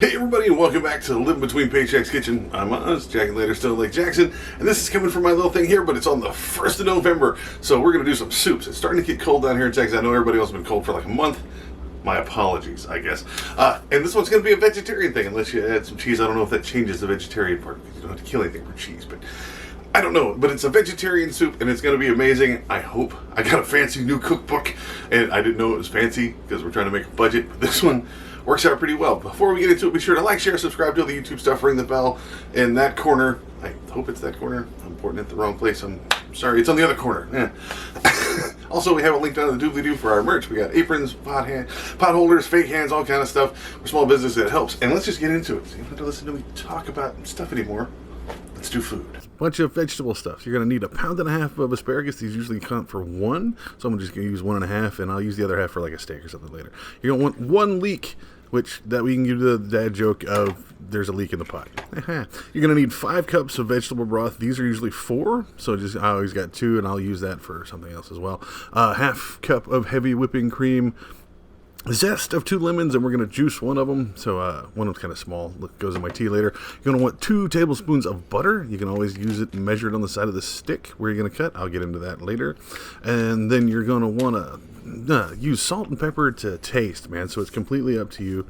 Hey everybody, and welcome back to Living Between Paychecks Kitchen. I'm Oz, Jack and later still Lake Jackson, and this is coming from my little thing here, but it's on the 1st of November, so we're going to do some soups. It's starting to get cold down here in Texas. I know everybody else has been cold for like a month. My apologies, I guess. And this one's going to be a vegetarian thing, unless you add some cheese. I don't know if that changes the vegetarian part, because you don't have to kill anything for cheese, but I don't know. But it's a vegetarian soup, and it's going to be amazing, I hope. I got a fancy new cookbook, and I didn't know it was fancy, because we're trying to make a budget, but this one works out pretty well. Before we get into it, be sure to like, share, subscribe to all the YouTube stuff, ring the bell in that corner. I hope it's that corner. I'm pointing at the wrong place. I'm sorry, it's on the other corner. Yeah. Also, we have a link down in the doobly-doo for our merch. We got aprons, pot holders, fake hands, all kind of stuff. We're a small business that helps. And let's just get into it. So you don't have to listen to me talk about stuff anymore. Let's do food. Bunch of vegetable stuff. You're going to need 1.5 pounds of asparagus. These usually count for 1, so I'm just going to use 1.5, and I'll use the other half for like a steak or something later. You're going to want 1 leek, which that we can give the dad joke of there's a leak in the pot. You're going to need 5 cups of vegetable broth. These are usually 4, so I always got 2, and I'll use that for something else as well. Half cup of heavy whipping cream. Zest of 2 lemons, and we're going to juice one of them. So one of them's kind of small. Goes in my tea later. You're going to want 2 tablespoons of butter. You can always use it measured on the side of the stick where you're going to cut. I'll get into that later. And then you're going to want to use salt and pepper to taste, man. So it's completely up to you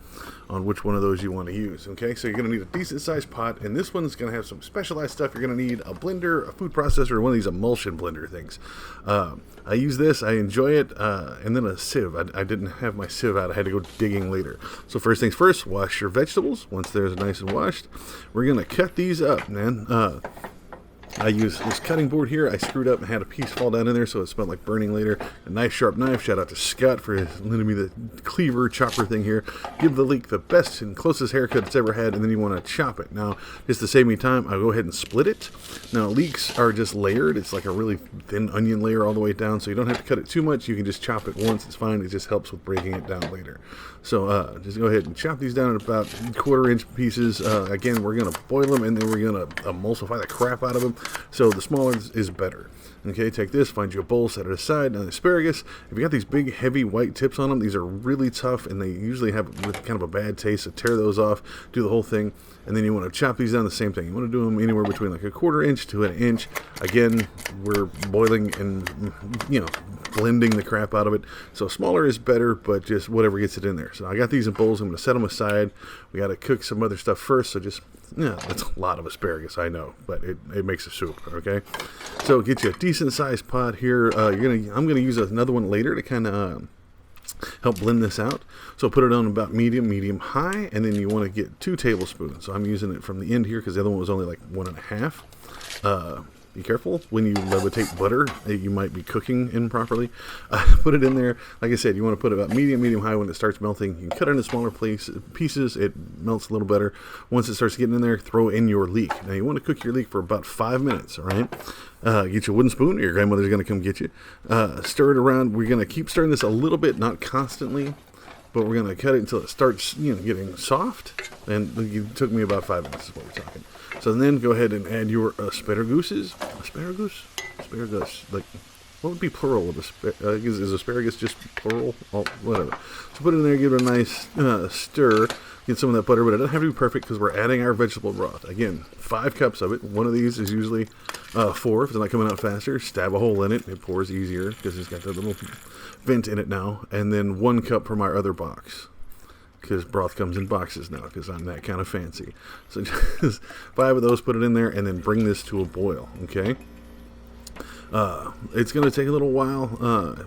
on which one of those you want to use. Okay, so you're going to need a decent sized pot, and this one's going to have some specialized stuff. You're going to need a blender, a food processor, one of these emulsion blender things. I use this, I enjoy it, and then a sieve. I didn't have my sieve out. I had to go digging later. So first things first, wash your vegetables. Once they're nice and washed, we're going to cut these up, man. I use this cutting board here. I screwed up and had a piece fall down in there, so it smelled like burning later. A nice sharp knife. Shout out to Scott for lending me the cleaver chopper thing here. Give the leek the best and closest haircut it's ever had, and then you want to chop it. Now, just to save me time, I'll go ahead and split it. Now, leeks are just layered. It's like a really thin onion layer all the way down, so you don't have to cut it too much. You can just chop it once. It's fine. It just helps with breaking it down later. So just go ahead and chop these down at about 1/4-inch pieces. Again, we're going to boil them, and then we're going to emulsify the crap out of them. So the smaller is better. Okay, take this, find you a bowl, set it aside. Now, the asparagus, if you got these big, heavy white tips on them, these are really tough, and they usually have kind of a bad taste. So tear those off, do the whole thing, and then you want to chop these down the same thing. You want to do them anywhere between like 1/4 inch to 1 inch. Again, we're boiling and, blending the crap out of it. So smaller is better, but just whatever gets it in there. So I got these in bowls. I'm going to set them aside. We got to cook some other stuff first, so just that's a lot of asparagus, I know, but it makes a soup, okay? So get you a decent sized pot here. I'm gonna use another one later to kind of help blend this out. So put it on about medium high, and then you want to get 2 tablespoons. So I'm using it from the end here because the other one was only like 1.5. Be careful when you levitate butter. You might be cooking improperly. Put it in there. Like I said, you want to put it about medium high. When it starts melting, you can cut it into smaller pieces. It melts a little better. Once it starts getting in there, throw in your leek. Now you want to cook your leek for about 5 minutes, all right? Get you a wooden spoon. Your grandmother's going to come get you. Stir it around. We're going to keep stirring this a little bit, not constantly, but we're going to cut it until it starts getting soft. And it took me about 5 minutes is what we're talking. So then go ahead and add your asparagus. Like, what would be plural of asparagus? Is asparagus just plural? Oh, whatever. So put it in there, give it a nice stir. Get some of that butter, but it doesn't have to be perfect because we're adding our vegetable broth. Again, 5 cups of it. One of these is usually 4. If it's not coming out faster, stab a hole in it. It pours easier because it's got that little vent in it now. And then 1 cup from our other box, because broth comes in boxes now, because I'm that kind of fancy. So just 5 of those, put it in there, and then bring this to a boil, okay? It's going to take a little while,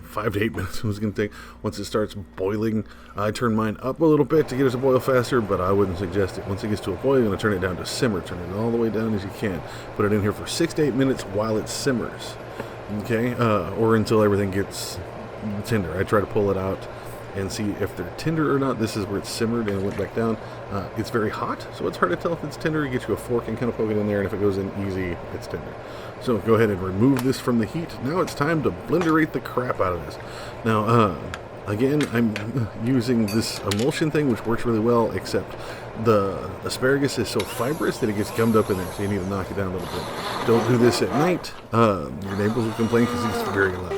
5 to 8 minutes it's going to take. Once it starts boiling, I turn mine up a little bit to get it to boil faster, but I wouldn't suggest it. Once it gets to a boil, you're going to turn it down to simmer. Turn it all the way down as you can. Put it in here for 6 to 8 minutes while it simmers, okay? Or until everything gets tender. I try to pull it out and see if they're tender or not. This is where it's simmered and it went back down. It's very hot, so it's hard to tell if it's tender. You get you a fork and kind of poke it in there, and if it goes in easy, it's tender. So go ahead and remove this from the heat. Now it's time to blenderate the crap out of this. Now, again, I'm using this emulsion thing, which works really well, except the asparagus is so fibrous that it gets gummed up in there, so you need to knock it down a little bit. Don't do this at night. Your neighbors will complain because it's very loud.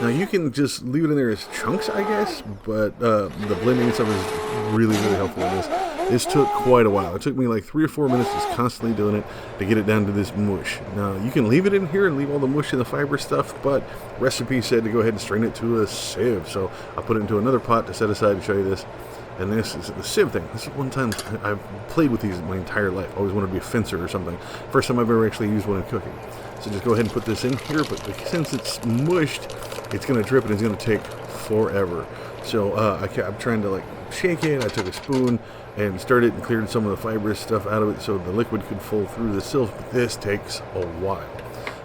Now you can just leave it in there as chunks, I guess, but the blending and stuff is really, really helpful in this. This took quite a while. It took me like 3 or 4 minutes just constantly doing it to get it down to this mush. Now, you can leave it in here and leave all the mush and the fiber stuff, but recipe said to go ahead and strain it to a sieve. So I put it into another pot to set aside to show you this. And this is the sieve thing. This is one time I've played with these my entire life. I always wanted to be a fencer or something. First time I've ever actually used one in cooking. So just go ahead and put this in here, but since it's mushed, it's going to drip and it's going to take forever. So I'm trying to like shake it. I took a spoon and stirred it and cleared some of the fibrous stuff out of it so the liquid could flow through the sieve. But this takes a while.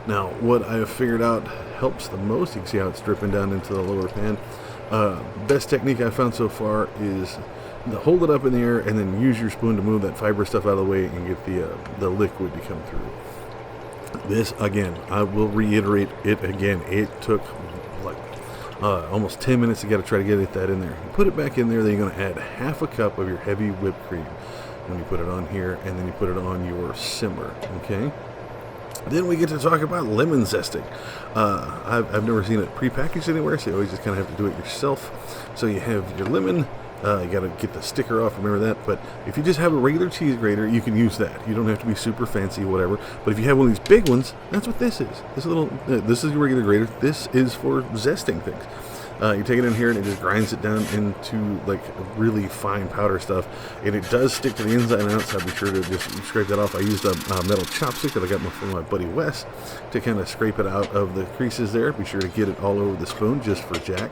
Now, what I have figured out helps the most, you can see how it's dripping down into the lower pan. Best technique I found so far is to hold it up in the air and then use your spoon to move that fiber stuff out of the way and get the liquid to come through. This, again, I will reiterate it again. It took like almost 10 minutes to try to get that in there. You put it back in there, then you're going to add half a cup of your heavy whipped cream when you put it on here, and then you put it on your simmer, okay? Then we get to talk about lemon zesting. I've never seen it prepackaged anywhere, so you always just kind of have to do it yourself. So you have your lemon. You got to get the sticker off, remember that. But if you just have a regular cheese grater, you can use that. You don't have to be super fancy, whatever. But if you have one of these big ones, that's what this is. This is your regular grater. This is for zesting things. You take it in here and it just grinds it down into like really fine powder stuff, and it does stick to the inside and outside. So be sure to just scrape that off. I used a metal chopstick that I got from my buddy Wes to kind of scrape it out of the creases there. Be sure to get it all over the spoon just for Jack.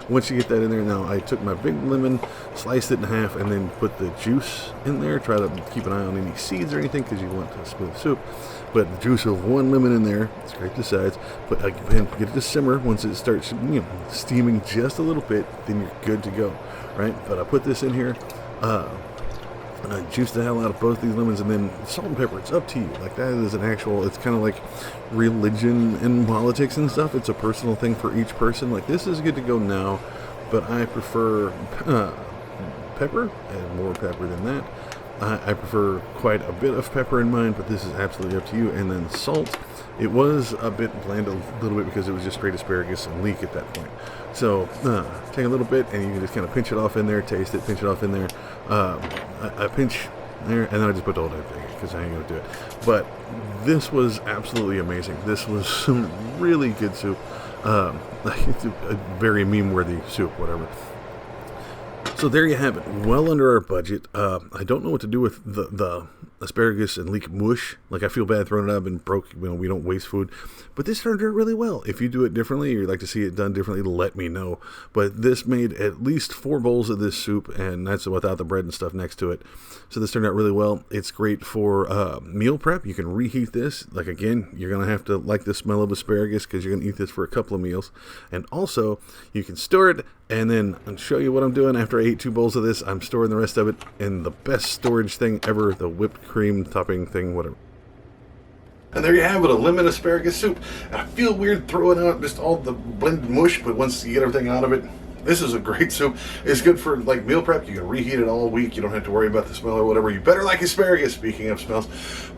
Once you get that in there, now I took my big lemon, sliced it in half, and then put the juice in there. Try to keep an eye on any seeds or anything because you want a smooth soup. But the juice of one lemon in there, scrape the sides, but get it to simmer. Once it starts steaming just a little bit, then you're good to go, right? But I put this in here, and I juiced the hell out of both these lemons, and then salt and pepper, it's up to you. Like that is an actual, it's kind of like religion and politics and stuff. It's a personal thing for each person. Like this is good to go now, but I prefer pepper, and more pepper than that. I prefer quite a bit of pepper in mine, but this is absolutely up to you. And then salt. It was a bit bland a little bit because it was just straight asparagus and leek at that point. So take a little bit and you can just kind of pinch it off in there, taste it, pinch it off in there. I pinch there, and then I just put the whole damn thing in because I ain't going to do it. But this was absolutely amazing. This was some really good soup. It's a very meme-worthy soup, whatever. So there you have it. Well under our budget. I don't know what to do with the asparagus and leek mush. Like I feel bad throwing it out. I've been broke. We don't waste food. But this turned out really well. If you do it differently or you'd like to see it done differently, let me know. But this made at least 4 bowls of this soup, and that's without the bread and stuff next to it. So this turned out really well. It's great for meal prep. You can reheat this. Like again, you're going to have to like the smell of asparagus because you're going to eat this for a couple of meals. And also, you can store it. And then I'll show you what I'm doing after I ate 2 bowls of this. I'm storing the rest of it in the best storage thing ever, the whipped cream topping thing, whatever. And there you have it, a lemon asparagus soup. I feel weird throwing out just all the blended mush, but once you get everything out of it, this is a great soup. It's good for like meal prep. You can reheat it all week. You don't have to worry about the smell or whatever. You better like asparagus, speaking of smells.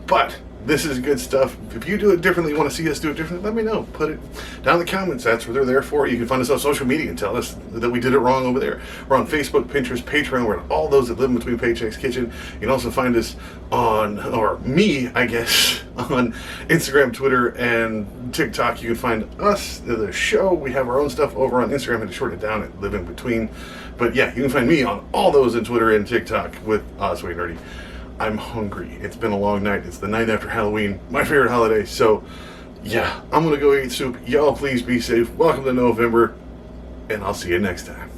But this is good stuff. If you do it differently, you want to see us do it differently, let me know. Put it down in the comments. That's what they're there for. You can find us on social media and tell us that we did it wrong over there. We're on Facebook, Pinterest, Patreon. We're on all those that live in between Paycheck's Kitchen. You can also find us on, or me, I guess, on Instagram, Twitter, and TikTok. You can find us, the show. We have our own stuff over on Instagram. I had to short it down and live in between. But yeah, you can find me on all those on Twitter and TikTok with Osway Nerdy. I'm hungry. It's been a long night. It's the night after Halloween, my favorite holiday. So, yeah, I'm going to go eat soup. Y'all please be safe. Welcome to November, and I'll see you next time.